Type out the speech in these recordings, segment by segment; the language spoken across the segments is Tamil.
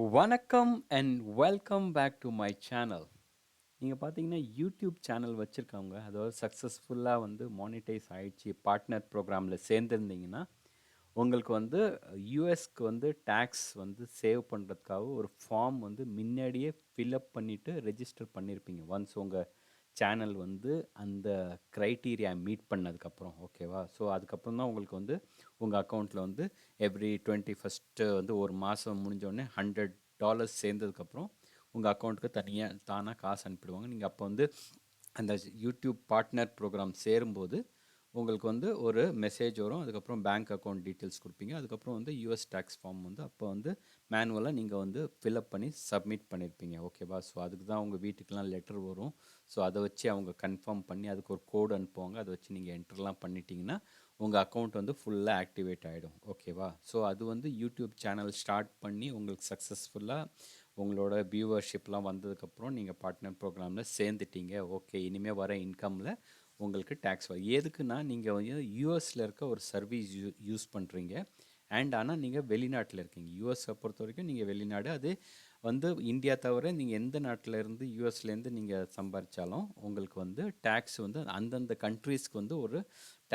வணக்கம் and welcome back to my channel. நீங்கள் பார்த்தீங்கன்னா யூடியூப் சேனல் வச்சுருக்கவங்க, அதாவது சக்ஸஸ்ஃபுல்லாக வந்து மானிட்டைஸ் ஆயிடுச்சு, பார்ட்னர் ப்ரோக்ராமில் சேர்ந்துருந்தீங்கன்னா, உங்களுக்கு வந்து யூஎஸ்க்கு வந்து டேக்ஸ் வந்து சேவ் பண்ணுறதுக்காக ஒரு ஃபார்ம் வந்து முன்னாடியே ஃபில்அப் பண்ணிவிட்டு ரெஜிஸ்டர் பண்ணியிருப்பீங்க. ஒன்ஸ் உங்கள் சேனல் வந்து அந்த க்ரைட்டீரியா மீட் பண்ணதுக்கப்புறம், ஓகேவா? ஸோ அதுக்கப்புறம் தான் உங்களுக்கு வந்து உங்கள் அக்கௌண்ட்டில் வந்து எவ்ரி 21st வந்து ஒரு மாதம் முடிஞ்சோடனே $100 சேர்ந்ததுக்கப்புறம் உங்கள் அக்கௌண்ட்டுக்கு தனியாக தானாக காசு அனுப்பிடுவாங்க. நீங்கள் அப்போ வந்து அந்த யூடியூப் பார்ட்னர் ப்ரோக்ராம் சேரும்போது உங்களுக்கு வந்து ஒரு மெசேஜ் வரும். அதுக்கப்புறம் பேங்க் அக்கௌண்ட் டீட்டெயில்ஸ் கொடுப்பீங்க. அதுக்கப்புறம் வந்து யூஎஸ் டேக்ஸ் ஃபார்ம் வந்து அப்போ வந்து மேனுவலாக நீங்கள் வந்து ஃபில்அப் பண்ணி சப்மிட் பண்ணியிருப்பீங்க, ஓகேவா? ஸோ அதுக்கு தான் உங்கள் வீட்டுக்கெலாம் லெட்டர் வரும். ஸோ அதை வச்சு அவங்க கன்ஃபார்ம் பண்ணி அதுக்கு ஒரு கோடு அனுப்புவாங்க. அதை வச்சு நீங்கள் என்டர்லாம் பண்ணிட்டீங்கன்னா உங்கள் அக்கௌண்ட் வந்து ஃபுல்லாக ஆக்டிவேட் ஆகிடும், ஓகேவா? ஸோ அது வந்து யூடியூப் சேனல் ஸ்டார்ட் பண்ணி உங்களுக்கு சக்ஸஸ்ஃபுல்லாக உங்களோட வியூவர்ஷிப்லாம் வந்ததுக்கப்புறம் நீங்கள் பார்ட்னர் ப்ரோக்ராமில் சேர்ந்துட்டீங்க. ஓகே, இனிமேல் வர இன்கமில் உங்களுக்கு டேக்ஸ் வரும். எதுக்குன்னா நீங்கள் வந்து யூஎஸில் இருக்க ஒரு சர்வீஸ் யூஸ் பண்ணுறீங்க. ஆனால் நீங்கள் வெளிநாட்டில் இருக்கீங்க. யூஎஸை பொறுத்த வரைக்கும் நீங்கள் வெளிநாடு. அது வந்து இந்தியா தவிர நீங்கள் எந்த நாட்டில் இருந்து யூஎஸ்லேருந்து நீங்கள் சம்பாதிச்சாலும் உங்களுக்கு வந்து டேக்ஸ் வந்து அந்தந்த கண்ட்ரீஸ்க்கு வந்து ஒரு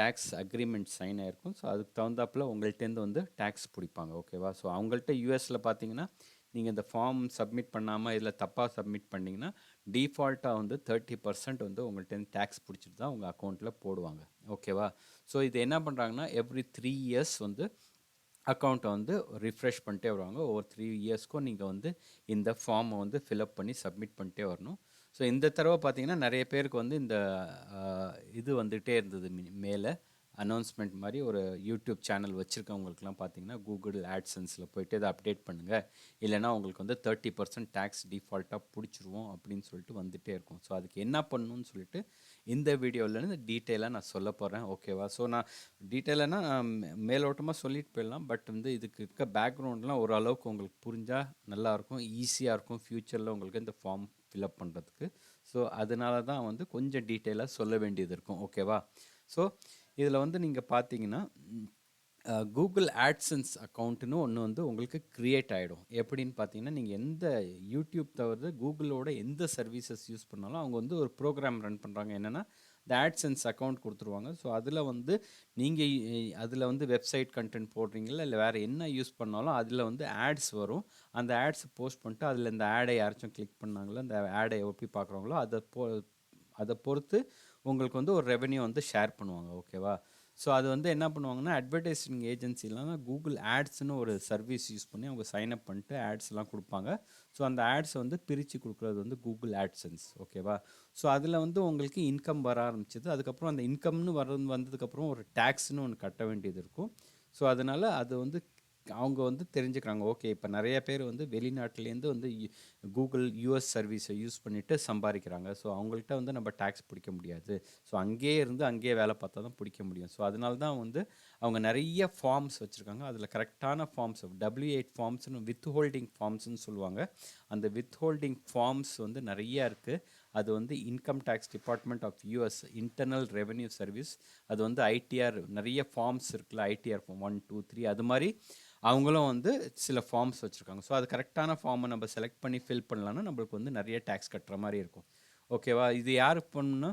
டேக்ஸ் அக்ரிமெண்ட் சைன் ஆகிருக்கும். ஸோ அதுக்கு தகுந்தாப்பில் உங்கள்கிட்டேருந்து வந்து டேக்ஸ் பிடிப்பாங்க, ஓகேவா? ஸோ அவங்கள்ட்ட யூஎஸில் பார்த்தீங்கன்னா நீங்கள் இந்த ஃபார்ம் சப்மிட் பண்ணாமல் இதில் தப்பாக சப்மிட் பண்ணிங்கன்னா டிஃபால்ட்டாக வந்து 30% வந்து உங்கள்கிட்ட டேக்ஸ் பிடிச்சிட்டு தான் உங்கள் அக்கௌண்ட்டில் போடுவாங்க, ஓகேவா? ஸோ இது என்ன பண்ணுறாங்கன்னா எவ்ரி 3 இயர்ஸ் வந்து அக்கௌண்ட்டை வந்து ரிஃப்ரெஷ் பண்ணிட்டே வருவாங்க. ஒவ்வொரு 3 இயர்ஸ்க்கும் நீங்கள் வந்து இந்த ஃபார்மை வந்து ஃபில்அப் பண்ணி சப்மிட் பண்ணிட்டே வரணும். ஸோ இந்த தடவை பார்த்தீங்கன்னா நிறைய பேருக்கு வந்து இந்த இது வந்துகிட்டே இருந்தது. மேலே அனௌன்ஸ்மெண்ட் மாதிரி ஒரு யூடியூப் சேனல் வச்சுருக்கவங்களுக்குலாம் பார்த்தீங்கன்னா கூகுள் ஆட்சன்ஸில் போய்ட்டு இதை அப்டேட் பண்ணுங்கள், இல்லைனா உங்களுக்கு வந்து 30% டேக்ஸ் டிஃபால்ட்டாக பிடிச்சிருவோம் அப்படின்னு சொல்லிட்டு வந்துகிட்டே இருக்கும். ஸோ அதுக்கு என்ன பண்ணணும்னு சொல்லிட்டு இந்த வீடியோவிலேருந்து டீட்டெயிலாக நான் சொல்ல போகிறேன், ஓகேவா? ஸோ நான் டீட்டெயிலானா மேலோட்டமாக சொல்லிட்டு போயிடலாம். பட் வந்து இதுக்கு இருக்க பேக்ரவுண்ட்லாம் ஓரளவுக்கு உங்களுக்கு புரிஞ்சால் நல்லாயிருக்கும், ஈஸியாக இருக்கும் ஃப்யூச்சரில் உங்களுக்கு இந்த ஃபார்ம் ஃபில்அப் பண்ணுறதுக்கு. ஸோ அதனால தான் வந்து கொஞ்சம் டீட்டெயிலாக சொல்ல வேண்டியது இருக்கும், ஓகேவா? ஸோ இதில் வந்து நீங்கள் பார்த்தீங்கன்னா கூகுள் ஆட்சன்ஸ் அக்கௌண்ட்டுன்னு ஒன்று வந்து உங்களுக்கு க்ரியேட் ஆகிடும். எப்படின்னு பார்த்தீங்கன்னா நீங்கள் எந்த யூடியூப் தவிர கூகுளோட எந்த சர்வீசஸ் யூஸ் பண்ணாலும் அவங்க வந்து ஒரு ப்ரோக்ராம் ரன் பண்ணுறாங்க. என்னென்னா இந்த ஆட்சன்ஸ் அக்கௌண்ட் கொடுத்துருவாங்க. ஸோ அதில் வந்து நீங்கள் அதில் வந்து வெப்சைட் கண்டென்ட் போடுறீங்களா இல்லை வேறு என்ன யூஸ் பண்ணாலும் அதில் வந்து ஆட்ஸ் வரும். அந்த ஆட்ஸை போஸ்ட் பண்ணிட்டு அதில் இந்த ஆடை யாராச்சும் கிளிக் பண்ணாங்களோ அந்த ஆடை எப்படி பார்க்குறாங்களோ அதை பொறுத்து உங்களுக்கு வந்து ஒரு ரெவென்யூ வந்து ஷேர் பண்ணுவாங்க, ஓகேவா? ஸோ அது வந்து என்ன பண்ணுவாங்கன்னா அட்வர்டைஸிங் ஏஜென்சி இல்லைனா கூகுள் ஆட்ஸ்னு ஒரு சர்வீஸ் யூஸ் பண்ணி அவங்க சைன்அப் பண்ணிட்டு ஆட்ஸ்லாம் கொடுப்பாங்க. ஸோ அந்த ஆட்ஸை வந்து பிரித்து கொடுக்குறது வந்து கூகுள் ஆட்சன்ஸ், ஓகேவா? ஸோ அதில் வந்து உங்களுக்கு இன்கம் வர ஆரம்பிச்சது. அதுக்கப்புறம் அந்த இன்கம்னு வந்ததுக்கப்புறம் ஒரு டேக்ஸ்னு ஒன்று கட்ட வேண்டியது இருக்கும். ஸோ அதனால் அது வந்து அவங்க வந்து தெரிஞ்சுக்கிறாங்க. ஓகே, இப்போ நிறைய பேர் வந்து வெளிநாட்டிலேருந்து வந்து கூகுள் யூஎஸ் சர்வீஸை யூஸ் பண்ணிவிட்டு சம்பாதிக்கிறாங்க. ஸோ அவங்கள்ட்ட வந்து நம்ம டேக்ஸ் பிடிக்க முடியாது. ஸோ அங்கேயே இருந்து அங்கேயே வேலை பார்த்தா தான் பிடிக்க முடியும். ஸோ அதனால தான் வந்து அவங்க நிறைய ஃபார்ம்ஸ் வச்சுருக்காங்க. அதில் கரெக்டான ஃபார்ம்ஸ் W8 ஃபார்ம்ஸ்னு வித் ஹோல்டிங் ஃபார்ம்ஸ்னு சொல்லுவாங்க. அந்த வித் ஹோல்டிங் ஃபார்ம்ஸ் வந்து நிறையா இருக்குது. அது வந்து income tax department of US internal revenue service. அது வந்து ஐடிஆர் நிறைய ஃபார்ம்ஸ் இருக்குல்ல, ஐடிஆர் ஃபார்ம் 1 2 3 அது மாதிரி அவங்களும் வந்து சில ஃபார்ம்ஸ் வச்சுருக்காங்க. ஸோ அது கரெக்டான ஃபார்மை நம்ம செலக்ட் பண்ணி ஃபில் பண்ணலான்னா நம்மளுக்கு வந்து நிறைய டேக்ஸ் கட்டுற மாதிரி இருக்கும், ஓகேவா? இது யாருக்கு பண்ணணும்னா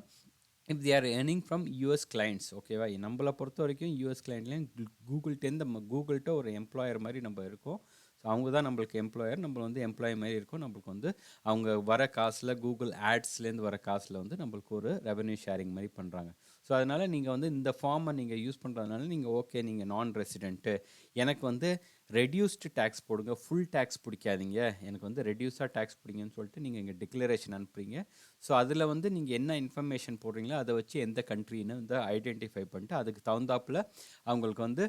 if they are earning from US clients, ஓகேவா? நம்மளை பொறுத்த வரைக்கும் யூஎஸ் கிளைண்ட்லேயும் கூகுள்கிட்ட ஒரு எம்ப்ளாயர் மாதிரி நம்ம இருக்கோம். ஸோ அவங்க தான் நம்மளுக்கு எம்ப்ளாயர், நம்ம வந்து எம்ப்ளாயி மாதிரி இருக்கும். நம்மளுக்கு வந்து அவங்க வர காசில் கூகுள் ஆட்ஸ்லேருந்து வர காசில் வந்து நம்மளுக்கு ஒரு ரெவென்யூ ஷேரிங் மாதிரி பண்ணுறாங்க. ஸோ அதனால் நீங்கள் வந்து இந்த ஃபார்மை நீங்கள் யூஸ் பண்ணுறதுனால நீங்கள் ஓகே, நீங்கள் நான் ரெசிடென்ட்டு, எனக்கு வந்து ரெடியூஸ்டு டேக்ஸ் போடுங்க, ஃபுல் டேக்ஸ் பிடிக்காதீங்க, எனக்கு வந்து ரெடியூஸாக டேக்ஸ் பிடிங்கன்னு சொல்லிட்டு நீங்கள் இங்கே டிக்ளரேஷன் அனுப்புறீங்க. ஸோ அதில் வந்து நீங்கள் என்ன இன்ஃபர்மேஷன் போடுறீங்களோ அதை வச்சு எந்த கண்ட்ரின்னு வந்து ஐடென்டிஃபை பண்ணிட்டு அதுக்கு தகுந்தாப்பில் அவங்களுக்கு வந்து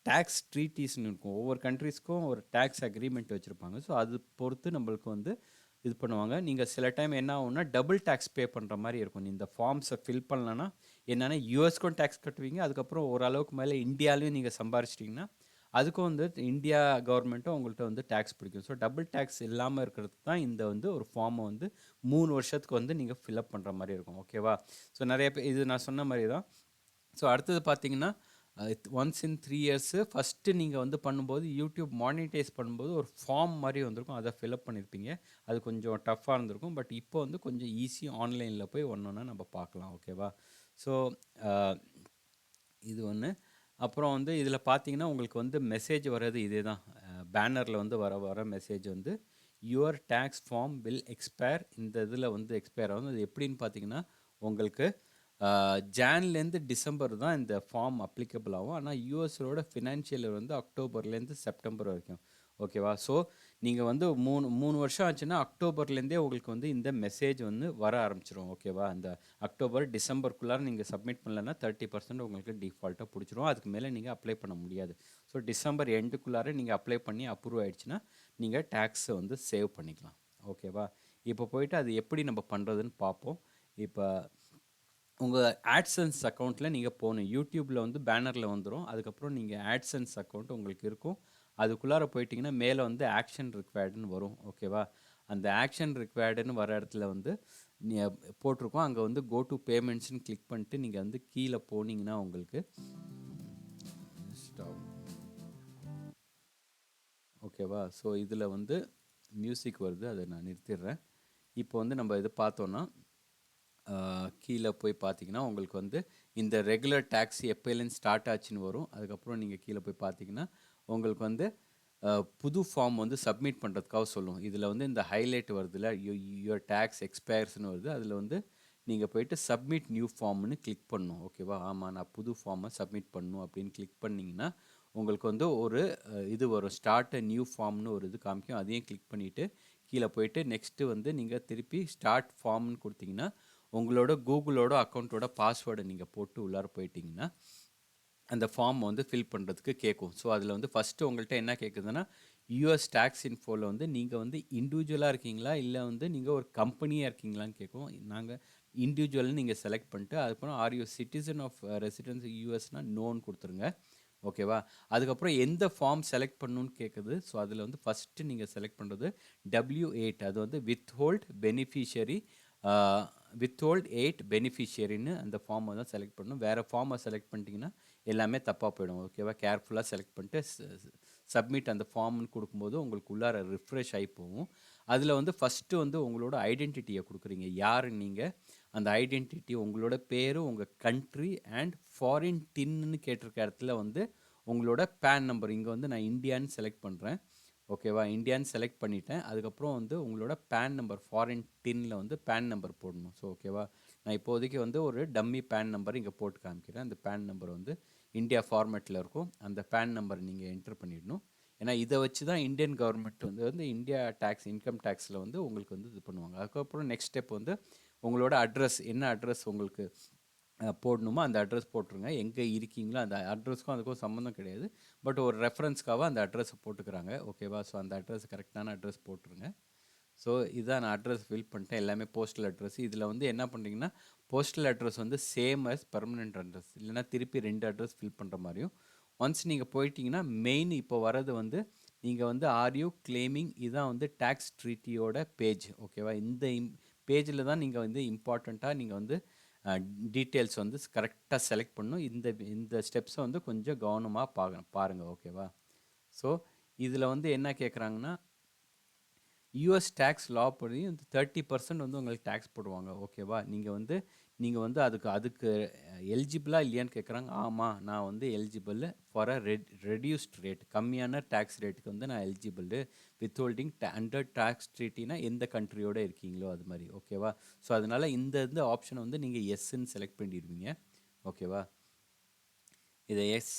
டேக்ஸ் ட்ரீட்டிஸ்னு இருக்கும். ஒவ்வொரு கண்ட்ரீஸ்க்கும் ஒரு டேக்ஸ் அக்ரிமெண்ட் வச்சுருப்பாங்க. ஸோ அது பொறுத்து நம்மளுக்கு வந்து இது பண்ணுவாங்க. நீங்கள் சில டைம் என்ன ஆகும்னா டபுள் டேக்ஸ் பே பண்ணுற மாதிரி இருக்கும். இந்த ஃபார்ம்ஸை ஃபில் பண்ணலன்னா என்னென்னா யூஎஸ்க்கும் டேக்ஸ் கட்டுவீங்க, அதுக்கப்புறம் ஓரளவுக்கு மேலே இந்தியாவிலையும் நீங்கள் சம்பாரிச்சிட்டிங்கன்னா அதுக்கும் வந்து இந்தியா கவர்மெண்ட்டும் உங்கள்கிட்ட வந்து டேக்ஸ் பிடிக்கும். ஸோ டபுள் டேக்ஸ் இல்லாமல் இருக்கிறது தான் இந்த வந்து ஒரு ஃபார்மை வந்து 3 வருஷத்துக்கு வந்து நீங்கள் ஃபில்அப் பண்ணுற மாதிரி இருக்கும், ஓகேவா? ஸோ நிறைய பேர் இது நான் சொன்ன மாதிரி தான். ஸோ அடுத்தது பார்த்தீங்கன்னா ஒன்ஸ் இன் 3 இயர்ஸு ஃபஸ்ட்டு நீங்கள் வந்து பண்ணும்போது யூடியூப் மானிட்டைஸ் பண்ணும்போது ஒரு ஃபார்ம் மாதிரி வந்திருக்கும், அதை ஃபில்அப் பண்ணியிருப்பீங்க. அது கொஞ்சம் டஃப்பாக இருந்திருக்கும். பட் இப்போ வந்து கொஞ்சம் ஈஸியாக ஆன்லைனில் போய் ஒன்று ஒன்றா நம்ம பார்க்கலாம். ஓகேவா? ஸோ இது ஒன்று. அப்புறம் வந்து இதில் பார்த்தீங்கன்னா உங்களுக்கு வந்து மெசேஜ் வர்றது இதே தான். பேனரில் வந்து வர வர மெசேஜ் வந்து your tax form will expire. இந்த இதில் வந்து எக்ஸ்பயர் ஆகும். அது எப்படின்னு பார்த்தீங்கன்னா உங்களுக்கு ஜான்லேருந்து டிசம்பர் தான் இந்த ஃபார்ம் அப்ளிகபிள் ஆகும். ஆனால் யூஎஸோட ஃபினான்ஷியல் வந்து அக்டோபர்லேருந்து செப்டம்பர் வரைக்கும். ஓகேவா? ஸோ நீங்கள் வந்து மூணு வருஷம் ஆச்சுன்னா அக்டோபர்லேருந்தே உங்களுக்கு வந்து இந்த மெசேஜ் வந்து வர ஆரம்பிச்சிடும். ஓகேவா? அந்த அக்டோபர் டிசம்பருக்குள்ளார நீங்கள் சப்மிட் பண்ணலன்னா 30% உங்களுக்கு டிஃபால்ட்டாக பிடிச்சிரும். அதுக்கு மேலே நீங்கள் அப்ளை பண்ண முடியாது. ஸோ டிசம்பர் எண்டுக்குள்ளார நீங்கள் அப்ளை பண்ணி அப்ரூவ் ஆகிடுச்சுன்னா நீங்கள் டேக்ஸை வந்து சேவ் பண்ணிக்கலாம். ஓகேவா? இப்போ போயிட்டு அது எப்படி நம்ம பண்ணுறதுன்னு பார்ப்போம். இப்போ உங்கள் ஆட்சன்ஸ் அக்கௌண்ட்டில் நீங்கள் போகணும். யூடியூப்பில் வந்து பேனரில் வந்துடும். அதுக்கப்புறம் நீங்கள் ஆட்சன்ஸ் அக்கௌண்ட் உங்களுக்கு இருக்கும். அதுக்குள்ளார போயிட்டிங்கன்னா மேலே வந்து ஆக்ஷன் ரிக்வயர்டுன்னு வரும். ஓகேவா? அந்த ஆக்ஷன் ரிக்வயர்டுன்னு வர இடத்துல வந்து போட்டிருக்கோம். அங்கே வந்து கோ டு பேமெண்ட்ஸ்னு கிளிக் பண்ணிட்டு நீங்கள் வந்து கீழே போனீங்கன்னா உங்களுக்கு ஓகேவா? ஸோ இதில் வந்து மியூசிக் வருது, அதை நான் நிறுத்திடுறேன். இப்போ வந்து நம்ம இது பார்த்தோன்னா கீழே போய் பார்த்தீங்கன்னா உங்களுக்கு வந்து இந்த ரெகுலர் டேக்ஸ் எப்போலேருந்து ஸ்டார்ட் ஆச்சுன்னு வரும். அதுக்கப்புறம் நீங்கள் கீழே போய் பார்த்தீங்கன்னா உங்களுக்கு வந்து புது ஃபார்ம் வந்து சப்மிட் பண்ணுறதுக்காக சொல்லும். இதில் வந்து இந்த ஹைலைட் வருதுல யுவர் டேக்ஸ் எக்ஸ்பயர்ஸ்னு வருது. அதில் வந்து நீங்கள் போயிட்டு சப்மிட் நியூ ஃபார்ம்னு கிளிக் பண்ணணும். ஓகேவா? ஆமாம், நான் புது ஃபார்மை சப்மிட் பண்ணணும் அப்படின்னு கிளிக் பண்ணிங்கன்னா உங்களுக்கு வந்து ஒரு இது வரும், ஸ்டார்ட் அ நியூ ஃபார்ம்னு ஒரு இது காமிக்கும். அதையும் கிளிக் பண்ணிவிட்டு கீழே போயிட்டு நெக்ஸ்ட்டு வந்து நீங்கள் திருப்பி ஸ்டார்ட் ஃபார்ம்னு கொடுத்தீங்கன்னா உங்களோட கூகுளோட அக்கௌண்ட்டோட பாஸ்வேர்டை நீங்கள் போட்டு உள்ளார போயிட்டீங்கன்னா அந்த ஃபார்ம் வந்து ஃபில் பண்ணுறதுக்கு கேட்கும். ஸோ அதில் வந்து ஃபஸ்ட்டு உங்கள்கிட்ட என்ன கேட்குதுன்னா யூஎஸ் டேக்ஸ் இன்ஃபோவில் வந்து நீங்கள் வந்து இண்டிவிஜுவலாக இருக்கீங்களா இல்லை வந்து நீங்கள் ஒரு கம்பெனியாக இருக்கீங்களான்னு கேட்கும். நாங்கள் இண்டிவிஜுவல்னு நீங்கள் செலக்ட் பண்ணிட்டு அதுக்கப்புறம் are you citizen of residence யூஎஸ்னால் நோன்னு கொடுத்துருங்க. ஓகேவா? அதுக்கப்புறம் எந்த ஃபார்ம் செலக்ட் பண்ணணுன்னு கேட்குது. ஸோ அதில் வந்து ஃபஸ்ட்டு நீங்கள் செலக்ட் பண்ணுறது W8. அது வந்து வித்ஹோல்ட் பெனிஃபிஷியரி வித்ஹோல்ட் 8 பெனிஃபிஷியரின்னு அந்த ஃபார்மை தான் செலக்ட் பண்ணணும். வேறு ஃபார்மை செலக்ட் பண்ணிட்டீங்கன்னா எல்லாமே தப்பாக போயிடும். ஓகேவா? கேர்ஃபுல்லாக செலக்ட் பண்ணிட்டு சப்மிட் அந்த ஃபார்ம்னு கொடுக்கும்போது உங்களுக்கு உள்ளார ரிஃப்ரெஷ் ஆகி போகும். அதில் வந்து ஃபஸ்ட்டு வந்து உங்களோட ஐடென்டிட்டியை கொடுக்குறீங்க. யார் நீங்கள், அந்த ஐடென்டிட்டி, உங்களோட பேர், உங்கள் கண்ட்ரி அண்ட் ஃபாரின் டின்னு கேட்டிருக்க இடத்துல வந்து உங்களோட பேன் நம்பர். இங்கே வந்து நான் இந்தியான்னு செலக்ட் பண்ணுறேன். ஓகேவா? இந்தியான்னு செலக்ட் பண்ணிவிட்டேன். அதுக்கப்புறம் வந்து உங்களோட பேன் நம்பர் ஃபாரின் டின்னில் வந்து பேன் நம்பர் போடணும். ஸோ ஓகேவா? நான் இப்போதைக்கு வந்து ஒரு டம்மி பேன் நம்பர் இங்கே போட்டு காமிக்கிறேன். அந்த பேன் நம்பர் வந்து இந்தியா ஃபார்மேட்டில் இருக்கும். அந்த பேன் நம்பர் நீங்கள் என்ட்ரு பண்ணிடணும். ஏன்னா இதை வச்சு தான் இந்தியன் கவர்மெண்ட் வந்து இந்தியா டேக்ஸ் இன்கம் டேக்ஸில் வந்து உங்களுக்கு வந்து இது பண்ணுவாங்க. அதுக்கப்புறம் நெக்ஸ்ட் ஸ்டெப் வந்து உங்களோட அட்ரஸ், என்ன அட்ரஸ் உங்களுக்கு போடணுமோ அந்த அட்ரஸ் போட்டுருங்க. எங்கே இருக்கீங்களோ அந்த அட்ரஸ்க்கும் அதுக்கும் சம்மந்தம் கிடையாது. பட் ஒரு ரெஃபரன்ஸ்க்காக அந்த அட்ரஸை போட்டுக்கிறாங்க. ஓகேவா? ஸோ அந்த அட்ரஸ் கரெக்டான அட்ரஸ் போட்டுருங்க. ஸோ இதான் நான் அட்ரஸ் ஃபில் பண்ணிட்டேன். எல்லாமே போஸ்டல் அட்ரஸ். இதில் வந்து என்ன பண்ணுறீங்கன்னா போஸ்டல் அட்ரஸ் வந்து சேம் அஸ் பர்மனெண்ட் அட்ரஸ். இல்லைனா திருப்பி 2 அட்ரஸ் ஃபில் பண்ணுற மாதிரியும். ஒன்ஸ் நீங்கள் போயிட்டீங்கன்னா மெயின் இப்போ வரது வந்து நீங்கள் வந்து ஆர் யூ கிளைமிங், இதுதான் வந்து டேக்ஸ் ட்ரீட்டியோட பேஜ். ஓகேவா? இந்த பேஜில் தான் நீங்கள் வந்து இம்பார்ட்டண்ட்டாக நீங்கள் வந்து டீட்டெயில்ஸ் வந்து கரெக்டாக செலக்ட் பண்ணணும். இந்த ஸ்டெப்ஸை வந்து கொஞ்சம் கவனமாக பாருங்கள். ஓகேவா? ஸோ இதில் வந்து என்ன கேட்குறாங்கன்னா யூஎஸ் டேக்ஸ் லா படி வந்து 30% வந்து உங்களுக்கு டேக்ஸ் போடுவாங்க. ஓகேவா? நீங்கள் வந்து அதுக்கு எலிஜிபிளாக இல்லையான்னு கேட்குறாங்க. ஆமாம், நான் வந்து eligible for a reduced rate, கம்மியான டேக்ஸ் ரேட்டுக்கு வந்து நான் எலிஜிபிள். வித்ஹோல்டிங் அண்டர் டேக்ஸ் ட்ரீட்டினா எந்த கண்ட்ரியோடு இருக்கீங்களோ அது மாதிரி. ஓகேவா? ஸோ அதனால் இந்த ஆப்ஷனை வந்து நீங்கள் எஸ்ன்னு செலக்ட் பண்ணிடுவீங்க. ஓகேவா? இதை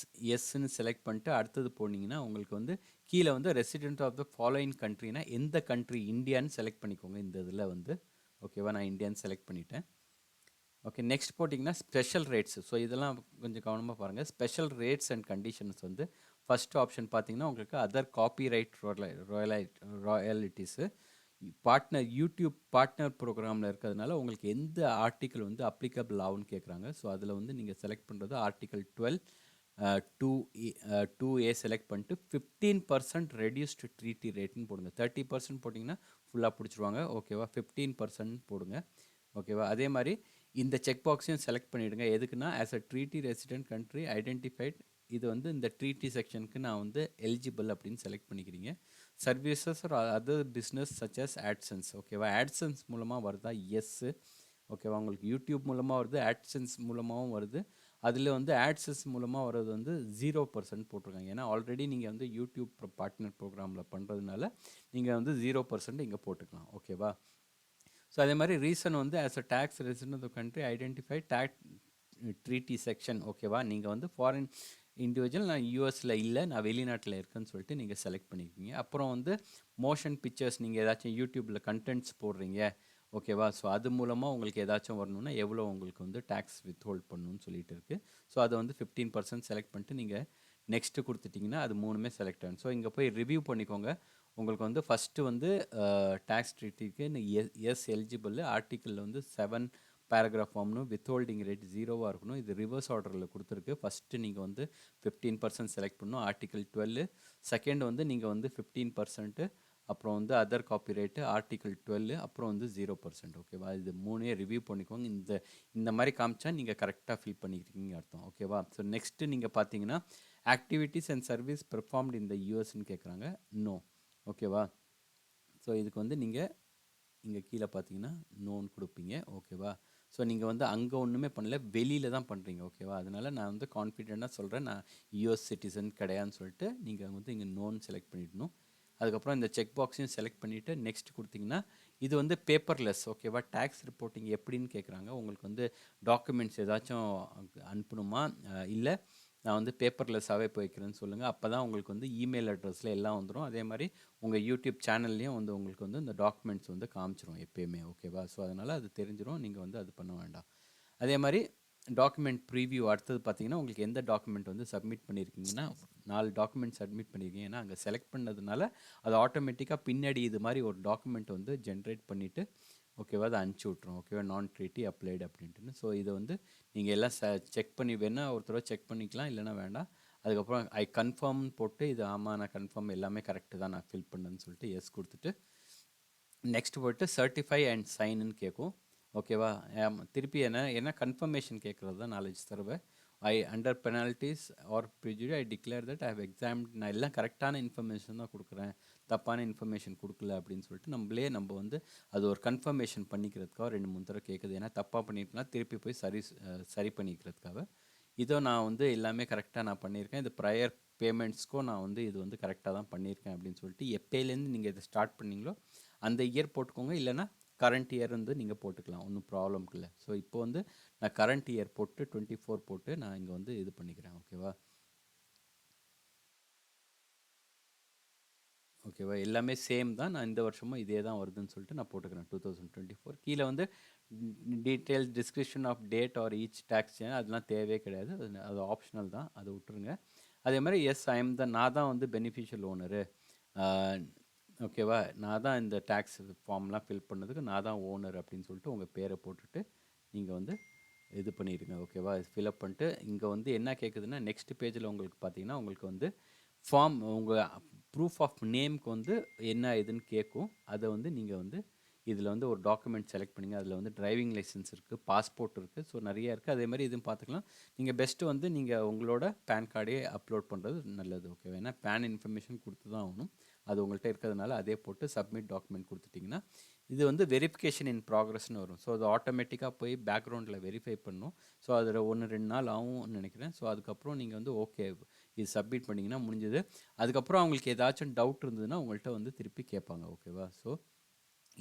எஸ்ன்னு செலக்ட் பண்ணிட்டு அடுத்தது போனீங்கன்னா உங்களுக்கு வந்து கீழே வந்து ரெசிடென்ட் ஆஃப் த ஃபாலோயிங் கண்ட்ரினா எந்த கண்ட்ரி, இந்தியான்னு செலக்ட் பண்ணிக்கோங்க இந்த இதில் வந்து. ஓகேவா? நான் இந்தியான்னு செலக்ட் பண்ணிட்டேன். ஓகே, நெக்ஸ்ட் போட்டிங்கன்னா ஸ்பெஷல் ரேட்ஸ். ஸோ இதெல்லாம் கொஞ்சம் கவனமாக பாருங்கள். ஸ்பெஷல் ரேட்ஸ் அண்ட் கண்டிஷன்ஸ் வந்து ஃபஸ்ட் ஆப்ஷன் பார்த்தீங்கன்னா உங்களுக்கு அதர் காப்பிரைட் ராயலிட்டிஸு யூடியூப் பார்ட்னர் ப்ரோக்ராமில் இருக்கிறதுனால உங்களுக்கு எந்த ஆர்டிக்கல் வந்து அப்ளிகபிள் ஆகும்னு கேட்குறாங்க. ஸோ அதில் வந்து நீங்கள் செலக்ட் பண்ணுறது ஆர்டிக்கல் 12 2A செலக்ட் பண்ணிட்டு 15% ரெடியூஸ்டு ட்ரீட்டி ரேட்னு போடுங்க. 30% போட்டிங்கன்னா ஃபுல்லாக பிடிச்சிருவாங்க. ஓகேவா? 15% போடுங்க. ஓகேவா? அதே மாதிரி இந்த செக் பாக்ஸையும் செலக்ட் பண்ணிவிடுங்க. எதுக்குன்னா as a treaty resident country identified இது வந்து இந்த ட்ரீட்டி செக்ஷனுக்கு நான் வந்து எலிஜிபிள் அப்படின்னு செலக்ட் பண்ணிக்கிறீங்க. Services or other business such as auctions. ஓகேவா, ஆட்சன்ஸ் மூலமாக வருதா? எஸ்ஸு. ஓகேவா, உங்களுக்கு யூடியூப் மூலமாக வருது, ஆட்சன்ஸ் மூலமாகவும் வருது. அதில் வந்து ஆட்சன்ஸ் மூலமாக வர்றது வந்து 0% போட்டிருக்காங்க. ஏன்னா ஆல்ரெடி நீங்கள் வந்து யூடியூப் பார்ட்னர் ப்ரோக்ராமில் பண்ணுறதுனால நீங்கள் வந்து 0% இங்கே போட்டுக்கலாம். ஓகேவா, ஸோ அதே மாதிரி ரீசன் வந்து as a tax resident of the country identify tax treaty section. ஓகேவா, நீங்கள் வந்து ஃபாரின் இண்டிவிஜுவல், நான் யூஎஸில் இல்லை, நான் வெளிநாட்டில் இருக்கேன்னு சொல்லிட்டு நீங்கள் செலக்ட் பண்ணியிருக்கீங்க. அப்புறம் வந்து மோஷன் பிக்சர்ஸ், நீங்கள் ஏதாச்சும் யூடியூப்பில் கண்டென்ட்ஸ் போடுறீங்க. ஓகேவா, ஸோ அது மூலமாக உங்களுக்கு ஏதாச்சும் வரணும்னா எவ்வளோ உங்களுக்கு வந்து டேக்ஸ் வித்ஹோல்ட் பண்ணணும்னு சொல்லிட்டு இருக்குது. ஸோ அதை வந்து 15% செலக்ட் பண்ணிட்டு நீங்கள் நெக்ஸ்ட்டு கொடுத்துட்டிங்கன்னா அது மூணுமே செலக்ட் ஆகும். ஸோ இங்கே போய் ரிவ்யூ பண்ணிக்கோங்க. உங்களுக்கு வந்து ஃபஸ்ட்டு வந்து டேக்ஸ் ட்ரீட்டிக்கு எஸ் எலிஜிபிள். ஆர்டிக்கிளில் வந்து 7 பேராகிராஃப் வாங்கணும். வித்ஹோல்டிங் ரேட் 0வாக இருக்கணும். இது ரிவர்ஸ் ஆர்டரில் கொடுத்துருக்கு. ஃபஸ்ட்டு நீங்கள் வந்து 15% செலக்ட் பண்ணணும், ஆர்டிக்கிள் 12. செகண்ட் வந்து நீங்கள் வந்து 15%, அப்புறம் வந்து அதர் காப்பிரைட்டு ஆர்டிக்கிள் 12, அப்புறம் வந்து 0%. ஓகேவா, இது மூணே ரிவ்யூ பண்ணிக்கோங்க. இந்த மாதிரி காமிச்சா நீங்கள் கரெக்டாக ஃபில் பண்ணிக்கிறீங்க அர்த்தம். ஓகேவா, ஸோ நெக்ஸ்ட்டு நீங்கள் பார்த்தீங்கன்னா ஆக்டிவிட்டீஸ் அண்ட் சர்வீஸ் பெர்ஃபார்ம்டு இந்த யூஎஸ்ன்னு கேட்குறாங்க. நோ. ஓகேவா, ஸோ இதுக்கு வந்து நீங்கள் இங்கே கீழே பார்த்தீங்கன்னா நோன்னு கொடுப்பீங்க. ஓகேவா, ஸோ நீங்கள் வந்து அங்கே ஒன்றுமே பண்ணல, வெளியில் தான் பண்ணுறீங்க. ஓகேவா, அதனால் நான் வந்து கான்ஃபிடெண்ட்டாக சொல்கிறேன், நான் யூஎஸ் சிட்டிசன் கிடையாதுன்னு சொல்லிட்டு நீங்கள் வந்து இங்கே நோன் செலக்ட் பண்ணிடணும். அதுக்கப்புறம் இந்த செக் பாக்ஸையும் செலக்ட் பண்ணிவிட்டு நெக்ஸ்ட் கொடுத்தீங்கன்னா இது வந்து பேப்பர்லெஸ். ஓகேவா, டேக்ஸ் ரிப்போர்ட்டிங் எப்படின்னு கேட்குறாங்க. உங்களுக்கு வந்து டாக்குமெண்ட்ஸ் ஏதாச்சும் அனுப்பணுமா, இல்லை நான் வந்து பேப்பர்லெஸ்ஸாகவே போய்க்கிறேன்னு சொல்லுங்கள். அப்போ தான் உங்களுக்கு வந்து இமெயில் அட்ரஸில் எல்லாம் வந்துடும். அதே மாதிரி உங்கள் யூடியூப் சேனல்லையும் வந்து உங்களுக்கு வந்து இந்த டாக்குமெண்ட்ஸ் வந்து காமிச்சிரும் எப்பயுமே. ஓகேவா, ஸோ அதனால் அது தெரிஞ்சிடும், நீங்கள் வந்து அது பண்ண வேண்டாம். அதே மாதிரி டாக்குமெண்ட் ப்ரீவியூ அடுத்தது பார்த்தீங்கன்னா உங்களுக்கு எந்த டாக்குமெண்ட் வந்து சப்மிட் பண்ணியிருக்கீங்கன்னா 4 டாக்குமெண்ட் சப்மிட் பண்ணியிருக்கீங்க. ஏன்னா அங்கே செலக்ட் பண்ணதுனால அது ஆட்டோமேட்டிக்காக பின்னாடி இது மாதிரி ஒரு டாக்குமெண்ட் வந்து ஜென்ரேட் பண்ணிவிட்டு ஓகேவா அதை அனுப்பிச்சி விட்ரும். ஓகேவா, நான் ட்ரீட்டி அப்ளைடு அப்படின்ட்டுன்னு. ஸோ இதை வந்து நீங்கள் எல்லாம் செக் பண்ணி வேணால் ஒரு தடவை செக் பண்ணிக்கலாம், இல்லைனா வேண்டாம். அதுக்கப்புறம் ஐ கன்ஃபார்ம்னு போட்டு இது ஆமாம் நான் கன்ஃபார்ம் எல்லாமே கரெக்டு தான் நான் ஃபில் பண்ணேன்னு சொல்லிட்டு எஸ் கொடுத்துட்டு நெக்ஸ்ட் போய்ட்டு சர்டிஃபை அண்ட் சைனுன்னு கேட்கும். ஓகேவா, திருப்பி என்ன கன்ஃபர்மேஷன் கேட்குறது தான் நாலேஜ் தருவேன். I under penalties or perjury I declare that I have examined. நான் எல்லாம் கரெக்டான இன்ஃபர்மேஷன் தான் கொடுக்குறேன், தப்பான இன்ஃபர்மேஷன் கொடுக்கல அப்படின்னு சொல்லிட்டு நம்ம வந்து அது ஒரு கன்ஃபர்மேஷன் பண்ணிக்கிறதுக்காக 2-3 தடவை கேட்குது. ஏன்னா தப்பாக பண்ணிட்டுனா திருப்பி போய் சரி பண்ணிக்கிறதுக்காக. இதோ நான் வந்து எல்லாமே கரெக்டாக நான் பண்ணியிருக்கேன், இது ப்ரையர் பேமெண்ட்ஸ்க்கும் நான் வந்து இது வந்து கரெக்டாக தான் பண்ணியிருக்கேன் அப்படின்னு சொல்லிட்டு எப்போலேருந்து நீங்கள் இதை ஸ்டார்ட் பண்ணீங்களோ அந்த இயர் போட்டுக்கோங்க, இல்லைனா கரண்ட் இயர் வந்து நீங்கள் போட்டுக்கலாம், ஒன்றும் ப்ராப்ளம் இல்லை. ஸோ இப்போ வந்து நான் கரண்ட் இயர் போட்டு 24 போட்டு நான் இங்கே வந்து இது பண்ணிக்கிறேன். ஓகேவா, ஓகேவா, எல்லாமே சேம் தான். நான் இந்த வருஷமும் இதே தான் வருதுன்னு சொல்லிட்டு நான் போட்டுக்கிறேன் 2024. கீழே வந்து details description of date or each tax அதெல்லாம் தேவையே கிடையாது, அது ஆப்ஷனல் தான், அதை விட்டுருங்க. அதே மாதிரி எஸ் ஐ எம் தான், நான் தான் வந்து பெனிஃபிஷியல் ஓனரு. ஓகேவா, நான் தான் இந்த டேக்ஸ் ஃபார்ம்லாம் ஃபில் பண்ணதுக்கு நான் தான் ஓனர் அப்படின்னு சொல்லிட்டு உங்கள் பேரை போட்டுட்டு நீங்கள் வந்து இது பண்ணிடுங்க. ஓகேவா, ஃபில்அப் பண்ணிட்டு இங்கே வந்து என்ன கேட்குதுன்னா நெக்ஸ்ட் பேஜில் உங்களுக்கு பார்த்தீங்கன்னா உங்களுக்கு வந்து ஃபார்ம் உங்கள் ப்ரூஃப் ஆஃப் நேம்க்கு வந்து என்ன இதுன்னு கேட்கும். அதை வந்து நீங்கள் வந்து இதில் வந்து ஒரு டாக்குமெண்ட் செலக்ட் பண்ணிங்க. அதில் வந்து டிரைவிங் லைசன்ஸ் இருக்குது, பாஸ்போர்ட் இருக்குது, ஸோ நிறையா இருக்குது. அதே மாதிரி இதுவும் பார்த்துக்கலாம். நீங்கள் பெஸ்ட்டு வந்து நீங்கள் உங்களோட பேன் கார்டே அப்லோட் பண்ணுறது நல்லது. ஓகேவா, ஏன்னா பேன் இன்ஃபர்மேஷன் கொடுத்து தான் ஆகணும். அது உங்கள்கிட்ட இருக்கிறதுனால அதே போட்டு சப்மிட் டாக்குமெண்ட் கொடுத்துட்டிங்கன்னா இது வந்து வெரிஃபிகேஷன் இன் ப்ராக்ரஸ்னு வரும். ஸோ அது ஆட்டோமேட்டிக்காக போய் பேக்ரவுண்டில் வெரிஃபை பண்ணும். ஸோ அதில் 1-2 நாள் ஆகும்னு நினைக்கிறேன். ஸோ அதுக்கப்புறம் நீங்கள் வந்து ஓகே இது சப்மிட் பண்ணிங்கன்னா முடிஞ்சது. அதுக்கப்புறம் அவங்களுக்கு ஏதாச்சும் டவுட் இருந்ததுன்னா உங்கள்கிட்ட வந்து திருப்பி கேட்பாங்க. ஓகேவா, ஸோ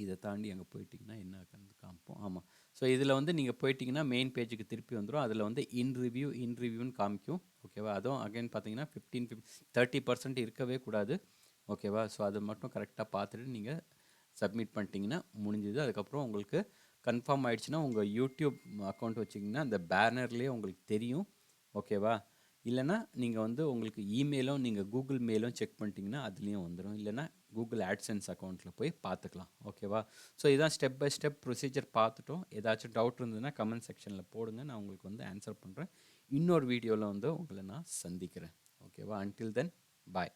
இதை தாண்டி அங்கே போயிட்டிங்கன்னா என்ன காமிப்போம். ஆமாம், ஸோ இதில் வந்து நீங்கள் போயிட்டிங்கன்னா மெயின் பேஜுக்கு திருப்பி வந்துடும். அதில் வந்து இன்ரிவ்யூன்னு காமிக்கும். ஓகேவா, அதுவும் அகைன் பார்த்தீங்கன்னா 30% இருக்கவே கூடாது. ஓகேவா, ஸோ அதை மட்டும் கரெக்டாக பார்த்துட்டு நீங்கள் சப்மிட் பண்ணிட்டீங்கன்னா முடிஞ்சுது. அதுக்கப்புறம் உங்களுக்கு கன்ஃபார்ம் ஆகிடுச்சுன்னா உங்கள் யூடியூப் அக்கௌண்ட் வச்சிங்கன்னா அந்த பேனர்லேயே உங்களுக்கு தெரியும். ஓகேவா, இல்லைனா நீங்கள் வந்து உங்களுக்கு இமெயிலும் நீங்கள் கூகுள் மெயிலும் செக் பண்ணிட்டீங்கன்னா அதுலேயும் வந்துடும். இல்லைனா கூகுள் ஆட்சன்ஸ் அக்கௌண்ட்டில் போய் பார்த்துக்கலாம். ஓகேவா, ஸோ இதான் ஸ்டெப் பை ஸ்டெப் ப்ரொசீஜர் பார்த்துட்டோம். ஏதாச்சும் டவுட் இருந்ததுன்னா கமெண்ட் செக்ஷனில் போடுங்க, நான் உங்களுக்கு வந்து ஆன்சர் பண்ணுறேன். இன்னொரு வீடியோவில் வந்து உங்களை நான் சந்திக்கிறேன். ஓகேவா, அன்டில் தென் பாய்.